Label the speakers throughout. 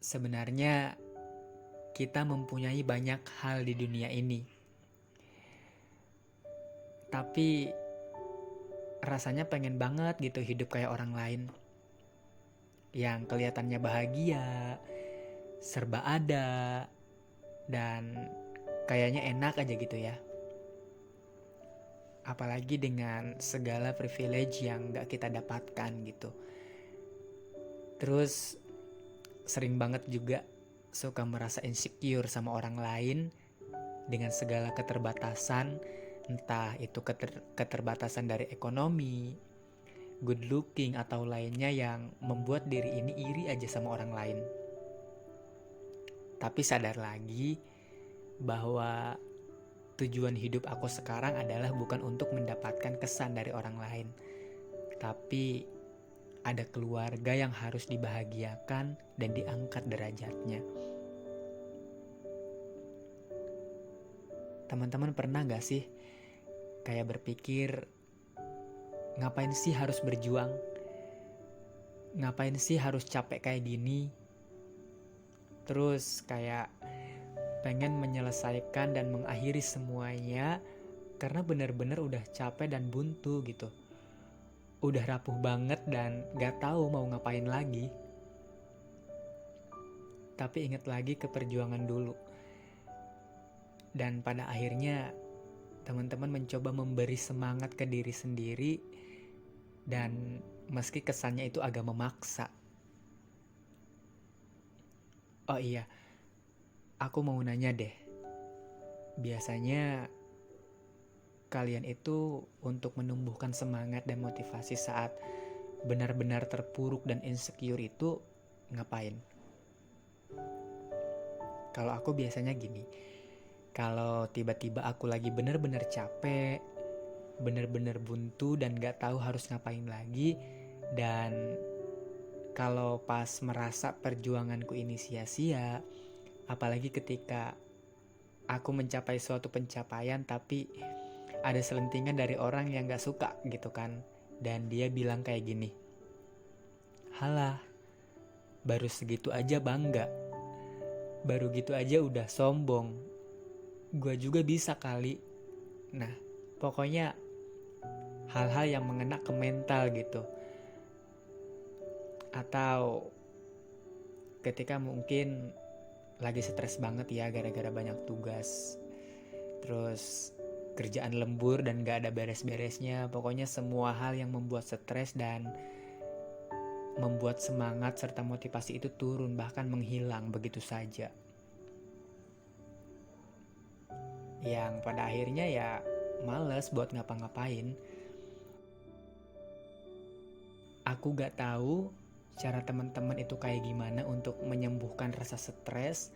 Speaker 1: Sebenarnya kita mempunyai banyak hal di dunia ini, tapi rasanya pengen banget gitu hidup kayak orang lain yang kelihatannya bahagia, serba ada, dan kayaknya enak aja gitu ya. Apalagi dengan segala privilege yang gak kita dapatkan gitu. Terus sering banget juga suka merasa insecure sama orang lain dengan segala keterbatasan, entah itu keterbatasan dari ekonomi, good looking, atau lainnya yang membuat diri ini iri aja sama orang lain. Tapi sadar lagi bahwa tujuan hidup aku sekarang adalah bukan untuk mendapatkan kesan dari orang lain, tapi ada keluarga yang harus dibahagiakan dan diangkat derajatnya. Teman-teman pernah gak sih kayak berpikir, ngapain sih harus berjuang? Ngapain sih harus capek kayak gini? Terus kayak pengen menyelesaikan dan mengakhiri semuanya karena benar-benar udah capek dan buntu gitu. Udah rapuh banget dan gak tahu mau ngapain lagi. Tapi ingat lagi ke perjuangan dulu. Dan pada akhirnya teman-teman mencoba memberi semangat ke diri sendiri, dan meski kesannya itu agak memaksa. Oh iya, aku mau nanya deh. Biasanya kalian itu untuk menumbuhkan semangat dan motivasi saat benar-benar terpuruk dan insecure itu ngapain? Kalau aku biasanya gini, kalau tiba-tiba aku lagi benar-benar capek, benar-benar buntu dan gak tahu harus ngapain lagi, dan kalau pas merasa perjuanganku ini sia-sia, apalagi ketika aku mencapai suatu pencapaian tapi ada selentingan dari orang yang gak suka gitu kan, dan dia bilang kayak gini, halah, baru segitu aja bangga, baru gitu aja udah sombong, gua juga bisa kali. Nah, pokoknya hal-hal yang mengena ke mental gitu. Atau ketika mungkin lagi stres banget ya gara-gara banyak tugas, terus kerjaan lembur dan gak ada beres-beresnya. Pokoknya semua hal yang membuat stres dan membuat semangat serta motivasi itu turun, bahkan menghilang begitu saja. Yang pada akhirnya ya males buat ngapa-ngapain. Aku gak tahu cara teman-teman itu kayak gimana untuk menyembuhkan rasa stres,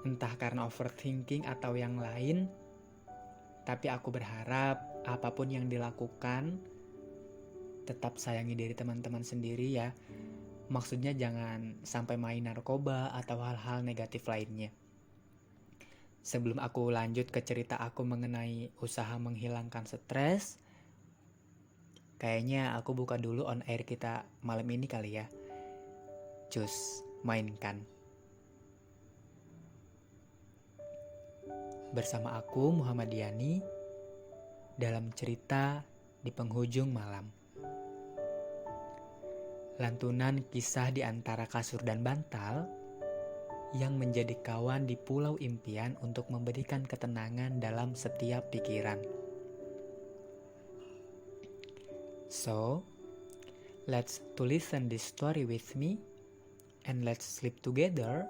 Speaker 1: entah karena overthinking atau yang lain. Tapi aku berharap apapun yang dilakukan, tetap sayangi diri teman-teman sendiri ya. Maksudnya jangan sampai main narkoba atau hal-hal negatif lainnya. Sebelum aku lanjut ke cerita aku mengenai usaha menghilangkan stres, kayaknya aku buka dulu on air kita malam ini kali ya. Cus, mainkan. Bersama aku Muhammad Yani dalam cerita di penghujung malam. Lantunan kisah di antara kasur dan bantal yang menjadi kawan di pulau impian untuk memberikan ketenangan dalam setiap pikiran. So, let's to listen this story with me and let's sleep together.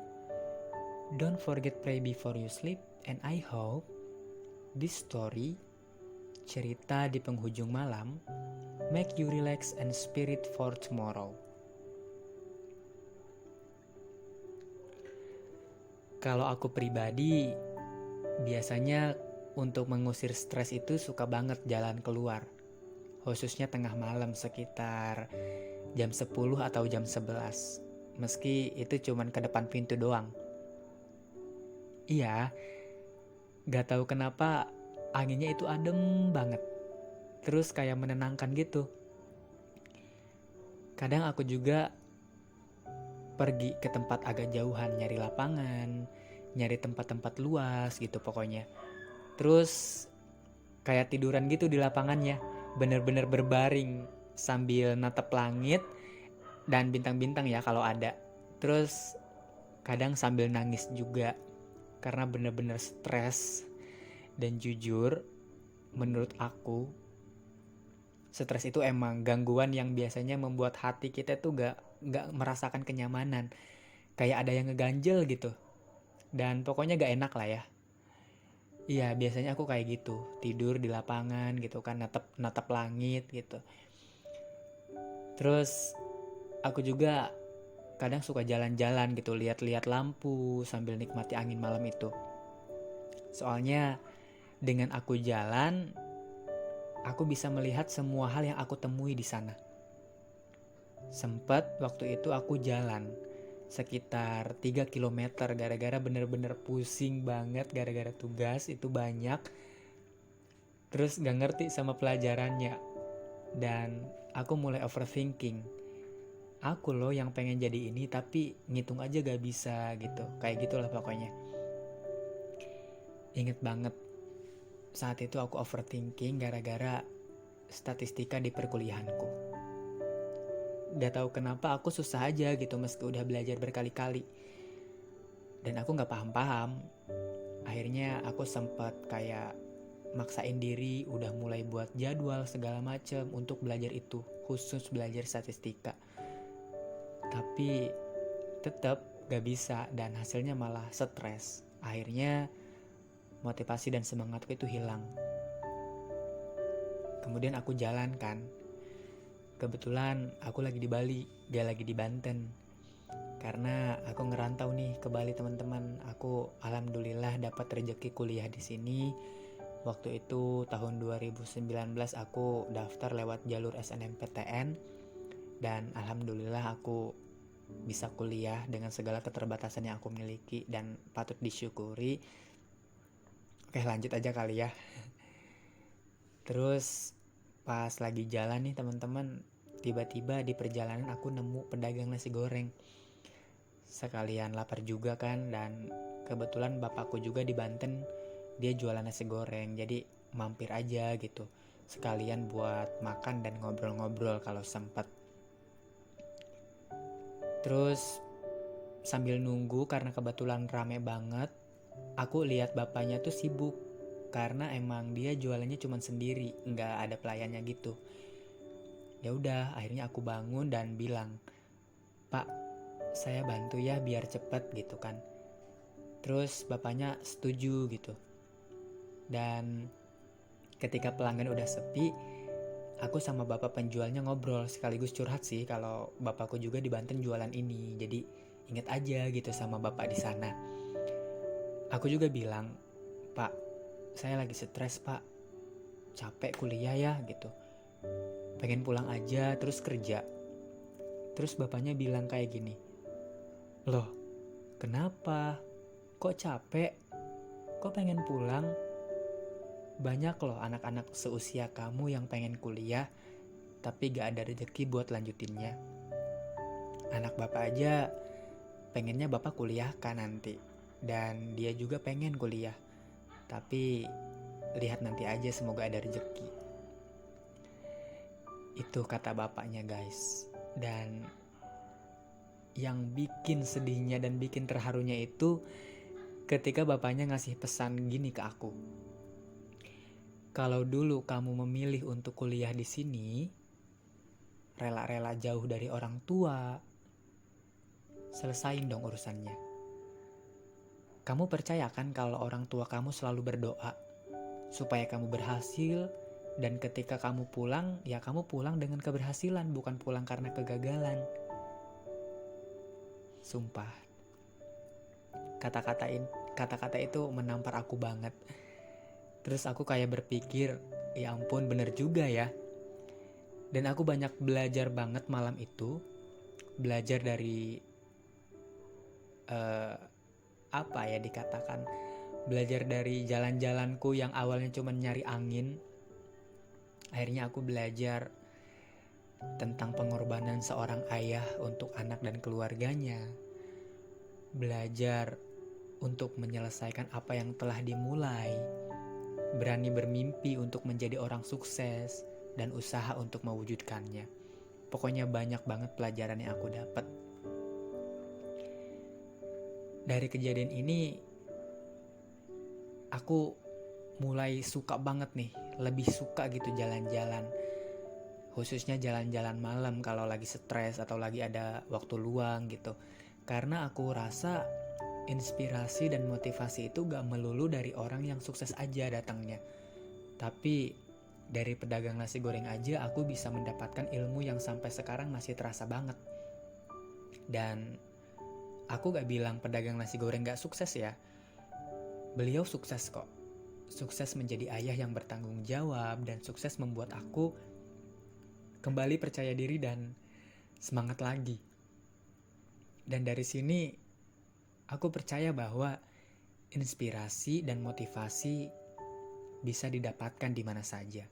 Speaker 1: Don't forget pray before you sleep, and I hope this story, cerita di penghujung malam, make you relax and spirit for tomorrow. Kalau aku pribadi, biasanya untuk mengusir stres itu suka banget jalan keluar. Khususnya tengah malam sekitar jam 10 atau jam 11. Meski itu cuman ke depan pintu doang. Iya, gak tahu kenapa anginnya itu adem banget. Terus kayak menenangkan gitu. Kadang aku juga pergi ke tempat agak jauhan, nyari lapangan, nyari tempat-tempat luas gitu pokoknya. Terus kayak tiduran gitu di lapangannya, bener-bener berbaring sambil natap langit dan bintang-bintang ya kalau ada. Terus kadang sambil nangis juga karena bener-bener stres. Dan jujur, menurut aku, stres itu emang gangguan yang biasanya membuat hati kita tuh gak merasakan kenyamanan. Kayak ada yang ngeganjel gitu. Dan pokoknya gak enak lah ya. Iya, biasanya aku kayak gitu, tidur di lapangan gitu kan, natap langit gitu. Terus aku juga kadang suka jalan-jalan gitu, lihat-lihat lampu sambil nikmati angin malam itu. Soalnya dengan aku jalan, aku bisa melihat semua hal yang aku temui di sana. Sempet waktu itu aku jalan sekitar 3 kilometer gara-gara bener-bener pusing banget gara-gara tugas itu banyak. Terus gak ngerti sama pelajarannya. Dan aku mulai overthinking. Aku loh yang pengen jadi ini tapi ngitung aja gak bisa gitu. Kayak gitulah pokoknya. Ingat banget saat itu aku overthinking gara-gara statistika di perkuliahanku. Gak tahu kenapa aku susah aja gitu meski udah belajar berkali-kali. Dan aku gak paham-paham. Akhirnya aku sempat kayak maksain diri udah mulai buat jadwal segala macem untuk belajar itu. Khusus belajar statistika. Tapi tetap gak bisa dan hasilnya malah stres. Akhirnya motivasi dan semangatku itu hilang. Kemudian aku jalan kan. Kebetulan aku lagi di Bali, dia lagi di Banten. Karena aku ngerantau nih ke Bali teman-teman. Aku alhamdulillah dapat rezeki kuliah di sini. Waktu itu tahun 2019 aku daftar lewat jalur SNMPTN. Dan alhamdulillah aku bisa kuliah dengan segala keterbatasan yang aku miliki dan patut disyukuri. Oke, lanjut aja kali ya. Terus pas lagi jalan nih teman-teman, tiba-tiba di perjalanan aku nemu pedagang nasi goreng. Sekalian lapar juga kan, dan kebetulan bapakku juga di Banten, dia jualan nasi goreng. Jadi mampir aja gitu. Sekalian buat makan dan ngobrol-ngobrol kalau sempat. Terus sambil nunggu karena kebetulan rame banget, aku lihat bapaknya tuh sibuk karena emang dia jualannya cuma sendiri, nggak ada pelayannya gitu. Ya udah, akhirnya aku bangun dan bilang, "Pak, saya bantu ya biar cepet," gitu kan. Terus bapaknya setuju gitu. Dan ketika pelanggan udah sepi, aku sama bapak penjualnya ngobrol sekaligus curhat sih kalau bapakku juga di Banten jualan ini. Jadi inget aja gitu sama bapak di sana. Aku juga bilang, "Pak, saya lagi stres pak, capek kuliah ya gitu. Pengen pulang aja terus kerja." Terus bapaknya bilang kayak gini, "Loh, kenapa? Kok capek? Kok pengen pulang? Banyak loh anak-anak seusia kamu yang pengen kuliah, tapi gak ada rezeki buat lanjutinnya. Anak bapak aja pengennya bapak kuliah kan nanti. Dan dia juga pengen kuliah. Tapi lihat nanti aja, semoga ada rezeki." Itu kata bapaknya guys. Dan yang bikin sedihnya dan bikin terharunya itu ketika bapaknya ngasih pesan gini ke aku. "Kalau dulu kamu memilih untuk kuliah di sini, rela-rela jauh dari orang tua, selesain dong urusannya. Kamu percaya kan kalau orang tua kamu selalu berdoa supaya kamu berhasil, dan ketika kamu pulang, ya kamu pulang dengan keberhasilan, bukan pulang karena kegagalan." Sumpah, kata-kata itu menampar aku banget. Terus aku kayak berpikir, ya ampun bener juga ya. Dan aku banyak belajar banget malam itu. Belajar dari apa ya dikatakan, belajar dari jalan-jalanku yang awalnya cuma nyari angin. Akhirnya aku belajar tentang pengorbanan seorang ayah untuk anak dan keluarganya, belajar untuk menyelesaikan apa yang telah dimulai, berani bermimpi untuk menjadi orang sukses, dan usaha untuk mewujudkannya. Pokoknya banyak banget pelajaran yang aku dapat. Dari kejadian ini, aku mulai suka banget nih, lebih suka gitu jalan-jalan. Khususnya jalan-jalan malam kalau lagi stres atau lagi ada waktu luang gitu. Karena aku rasa inspirasi dan motivasi itu gak melulu dari orang yang sukses aja datangnya. Tapi dari pedagang nasi goreng aja aku bisa mendapatkan ilmu yang sampai sekarang masih terasa banget. Dan aku gak bilang pedagang nasi goreng gak sukses ya. Beliau sukses kok. Sukses menjadi ayah yang bertanggung jawab dan sukses membuat aku kembali percaya diri dan semangat lagi. Dan dari sini aku percaya bahwa inspirasi dan motivasi bisa didapatkan di mana saja.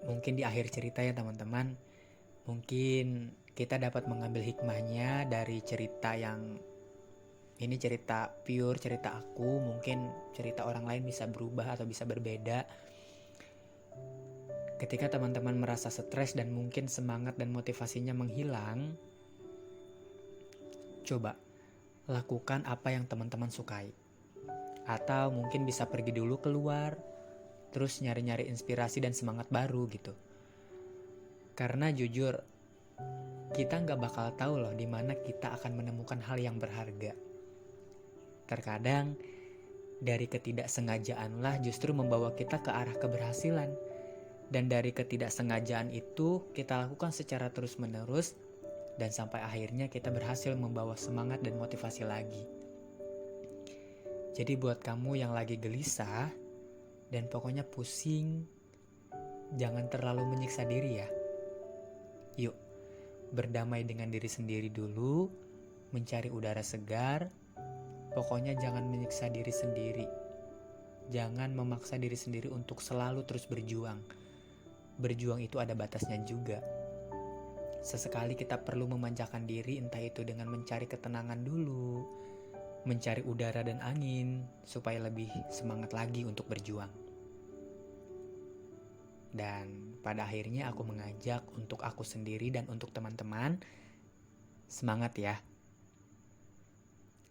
Speaker 1: Mungkin di akhir cerita ya teman-teman, mungkin kita dapat mengambil hikmahnya dari cerita yang ini cerita pure, cerita aku. Mungkin cerita orang lain bisa berubah atau bisa berbeda. Ketika teman-teman merasa stres dan mungkin semangat dan motivasinya menghilang, coba lakukan apa yang teman-teman sukai. Atau mungkin bisa pergi dulu keluar, terus nyari-nyari inspirasi dan semangat baru gitu. Karena jujur, kita gak bakal tahu loh di mana kita akan menemukan hal yang berharga. Terkadang, dari ketidaksengajaanlah justru membawa kita ke arah keberhasilan. Dan dari ketidaksengajaan itu, kita lakukan secara terus-menerus, dan sampai akhirnya kita berhasil membawa semangat dan motivasi lagi. Jadi buat kamu yang lagi gelisah, dan pokoknya pusing, jangan terlalu menyiksa diri ya. Yuk, berdamai dengan diri sendiri dulu, mencari udara segar. Pokoknya jangan menyiksa diri sendiri. Jangan memaksa diri sendiri untuk selalu terus berjuang. Berjuang itu ada batasnya juga. Sesekali kita perlu memanjakan diri, entah itu dengan mencari ketenangan dulu, mencari udara dan angin, supaya lebih semangat lagi untuk berjuang. Dan pada akhirnya aku mengajak untuk aku sendiri dan untuk teman-teman, semangat ya.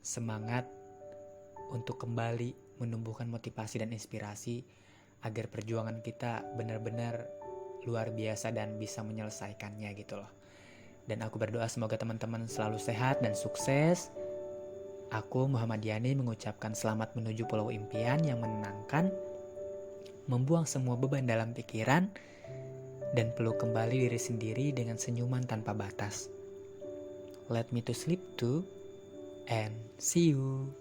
Speaker 1: Semangat untuk kembali menumbuhkan motivasi dan inspirasi agar perjuangan kita benar-benar luar biasa dan bisa menyelesaikannya gitu loh. Dan aku berdoa semoga teman-teman selalu sehat dan sukses. Aku Muhammad Yani mengucapkan selamat menuju pulau impian yang menenangkan, membuang semua beban dalam pikiran, dan peluk kembali diri sendiri dengan senyuman tanpa batas. Let me to sleep too, and see you.